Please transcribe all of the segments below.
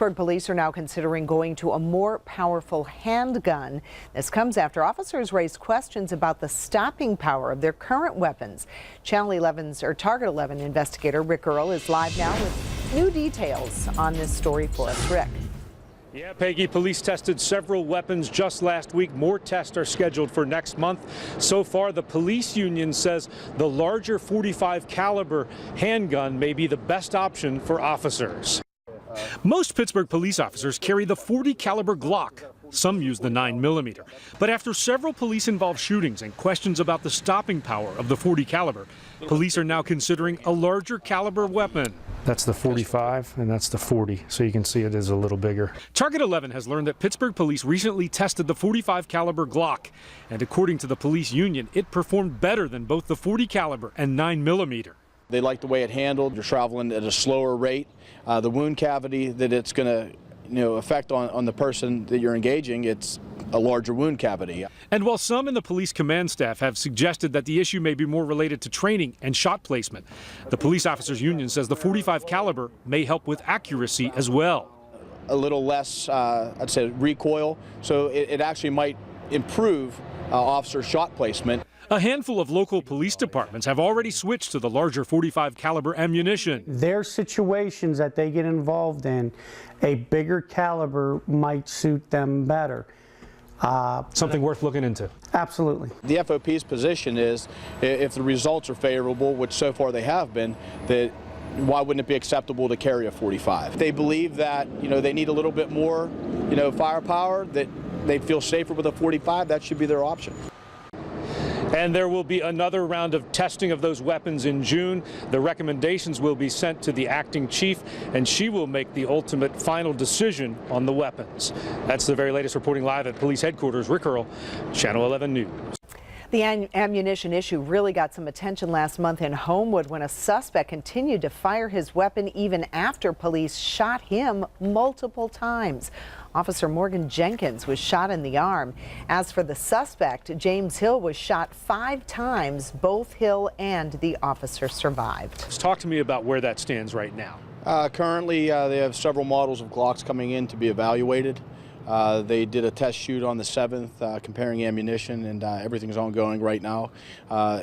Pittsburgh police are now considering going to a more powerful handgun. This comes after officers raised questions about the stopping power of their current weapons. Channel 11's Target 11 investigator Rick Earl is live now with new details on this story for us. Rick. Yeah, Peggy, police tested several weapons just last week. More tests are scheduled for next month. So far, the police union says the larger .45 caliber handgun may be the best option for officers. Most Pittsburgh police officers carry the .40 caliber Glock. Some use the 9mm. But after several police-involved shootings and questions about the stopping power of the .40 caliber, police are now considering a larger caliber weapon. That's the .45 and that's the .40, so you can see it is a little bigger. Target 11 has learned that Pittsburgh police recently tested the .45 caliber Glock, and according to the police union, it performed better than both the .40 caliber and 9mm. They like the way it handled. You're traveling at a slower rate. The wound cavity that it's going to affect on the person that you're engaging, it's a larger wound cavity. And while some in the police command staff have suggested that the issue may be more related to training and shot placement, the police officers union says the .45 caliber may help with accuracy as well. A little less, I'd say, recoil, so it actually might improve officer shot placement. A handful of local police departments have already switched to the larger .45 caliber ammunition. Their situations that they get involved in, a bigger caliber might suit them better. Something worth looking into. Absolutely. The FOP's position is, if the results are favorable, which so far they have been, that why wouldn't it be acceptable to carry a .45? They believe that they need a little bit more firepower, that they feel safer with a .45. That should be their option. And there will be another round of testing of those weapons in June. The recommendations will be sent to the acting chief, and she will make the ultimate final decision on the weapons. That's the very latest. Reporting live at police headquarters, Rick Earl, Channel 11 News. The ammunition issue really got some attention last month in Homewood when a suspect continued to fire his weapon even after police shot him multiple times. Officer Morgan Jenkins was shot in the arm. As for the suspect, James Hill was shot 5 times. Both Hill and the officer survived. Talk to me about where that stands right now. Currently, they have several models of Glocks coming in to be evaluated. They did a test shoot on the 7th, comparing ammunition, and everything's ongoing right now.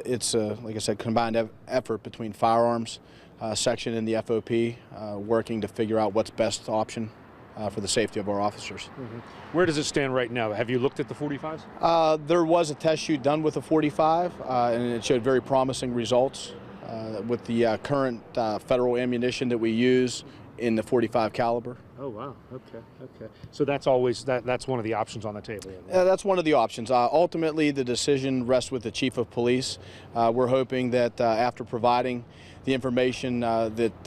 It's, like I said, combined effort between firearms section and the FOP, working to figure out what's best option for the safety of our officers. Where does it stand right now? Have you looked at the .45s? There was a test shoot done with the .45, and it showed very promising results with the current federal ammunition that we use in the .45 caliber. Oh wow, okay. So that's always, that's one of the options on the table. Yeah, that's one of the options. Ultimately, the decision rests with the chief of police. We're hoping that after providing the information that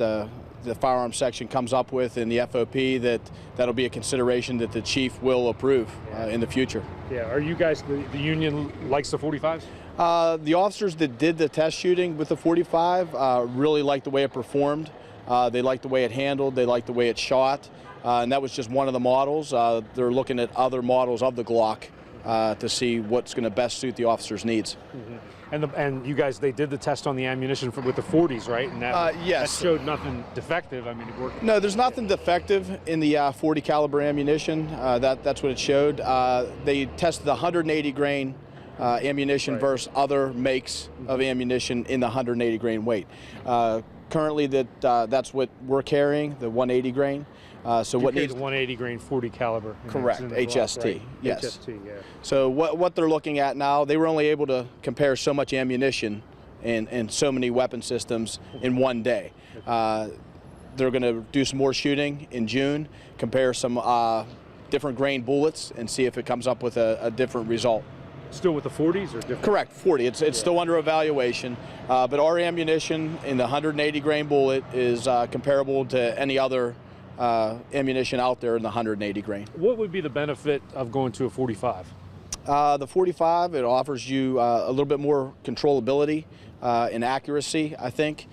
the firearms section comes up with in the FOP, that'll be a consideration that the chief will approve in the future. Yeah, are you guys, the union likes the .45s? The officers that did the test shooting with the .45 really liked the way it performed. They liked the way it handled, they liked the way it shot, and that was just one of the models. They're looking at other models of the Glock to see what's going to best suit the officer's needs. And you guys, they did the test on the ammunition with the .40s, right? And yes. That showed nothing defective. I mean, it worked. No, there's nothing defective in the .40 caliber ammunition. That's what it showed. They tested the 180 grain ammunition versus other makes of ammunition in the 180 grain weight. Currently, that's what we're carrying, the 180 grain. So what needs the 180 grain .40 caliber? Correct, HST. Right? Yes. HST, yeah. So what they're looking at now, they were only able to compare so much ammunition and so many weapon systems in one day. They're going to do some more shooting in June, compare some different grain bullets, and see if it comes up with a different result. Still with the .40s or different? Correct, 40. It's still under evaluation, but our ammunition in the 180 grain bullet is comparable to any other ammunition out there in the 180 grain. What would be the benefit of going to a .45? The .45, it offers you a little bit more controllability and accuracy, I think,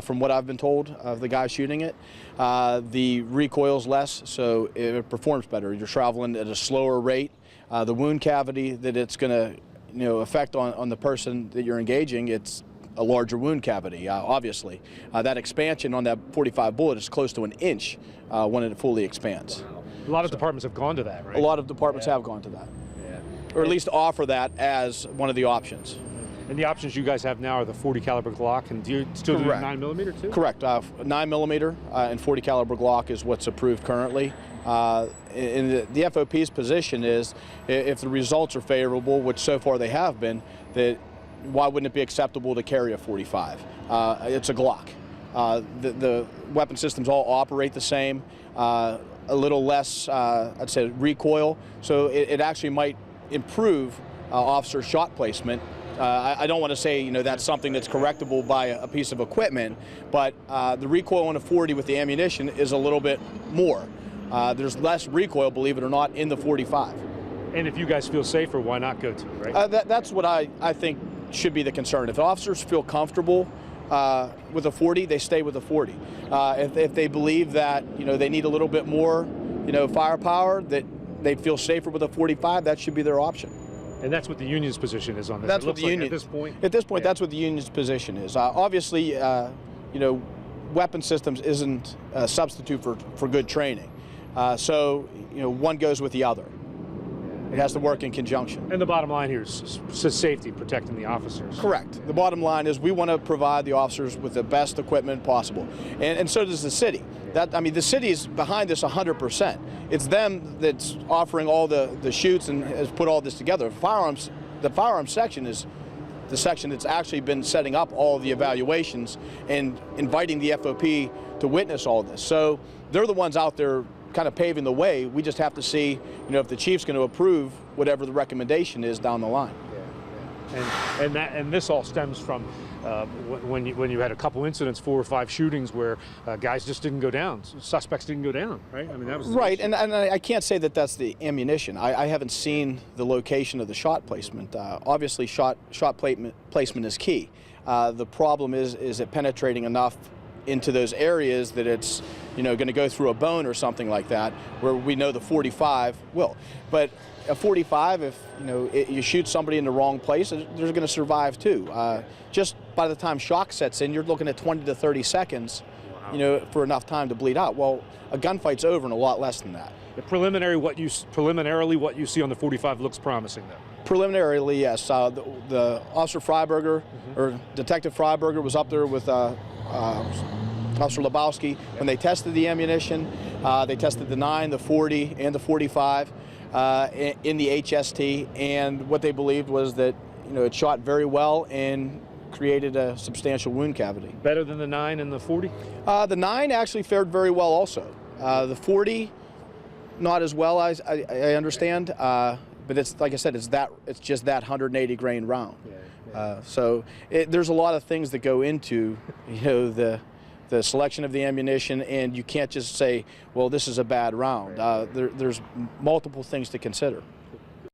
from what I've been told of the guy shooting it. The recoil's less, so it performs better. You're traveling at a slower rate. The wound cavity that it's going to affect on the person that you're engaging, it's a larger wound cavity, obviously. That expansion on that .45 bullet is close to an inch when it fully expands. A lot of departments have gone to that, right? A lot of departments have gone to that, or at least offer that as one of the options. And the options you guys have now are the 40 caliber Glock, and do you still do 9mm too? Correct. 9mm and 40 caliber Glock is what's approved currently. And the FOP's position is, if the results are favorable, which so far they have been, that why wouldn't it be acceptable to carry a 45? It's a Glock. The weapon systems all operate the same. A little less, I'd say, recoil. So it actually might improve officer shot placement. I don't want to say, that's something that's correctable by a piece of equipment, but the recoil on a 40 with the ammunition is a little bit more. There's less recoil, believe it or not, in the 45. And if you guys feel safer, why not go to it, right? That's what I think should be the concern. If officers feel comfortable with a 40, they stay with a 40. If they believe that they need a little bit more firepower, that they feel safer with a 45, that should be their option. And that's what the union's position is on this. That's what the union, at this point. At this point, that's what the union's position is. Obviously, weapon systems isn't a substitute for good training. So one goes with the other. It has to work in conjunction. And the bottom line here is safety, protecting the officers. Correct. The bottom line is we want to provide the officers with the best equipment possible, and so does the city. The city is behind this 100%. It's them that's offering all the chutes and has put all this together. The firearms section is the section that's actually been setting up all the evaluations and inviting the FOP to witness all this. So they're the ones out there kind of paving the way. We just have to see, if the chief's going to approve whatever the recommendation is down the line. And this all stems from when you had a couple incidents, 4 or 5 shootings where guys just didn't go down, suspects didn't go down, right? That was right. And I can't say that that's the ammunition. I haven't seen the location of the shot placement. Obviously, shot placement is key. The problem is it penetrating enough into those areas that it's going to go through a bone or something like that, where we know the 45 will. But a 45, if you shoot somebody in the wrong place, they're going to survive too. Just by the time shock sets in, you're looking at 20 to 30 seconds, for enough time to bleed out. Well, a gunfight's over in a lot less than that. Preliminarily, what you see on the 45 looks promising, though. Preliminarily, yes. The Officer Freiberger, or Detective Freiberger, was up there with Officer Lebowski when they tested the ammunition. They tested the 9, the 40, and the 45 in the HST, and what they believed was that it shot very well and created a substantial wound cavity. Better than the 9 and the 40? The 9 actually fared very well also. The 40, not as well as I understand, but it's like I said, it's just that 180 grain round. So there's a lot of things that go into the selection of the ammunition, and you can't just say, well, this is a bad round. There's multiple things to consider.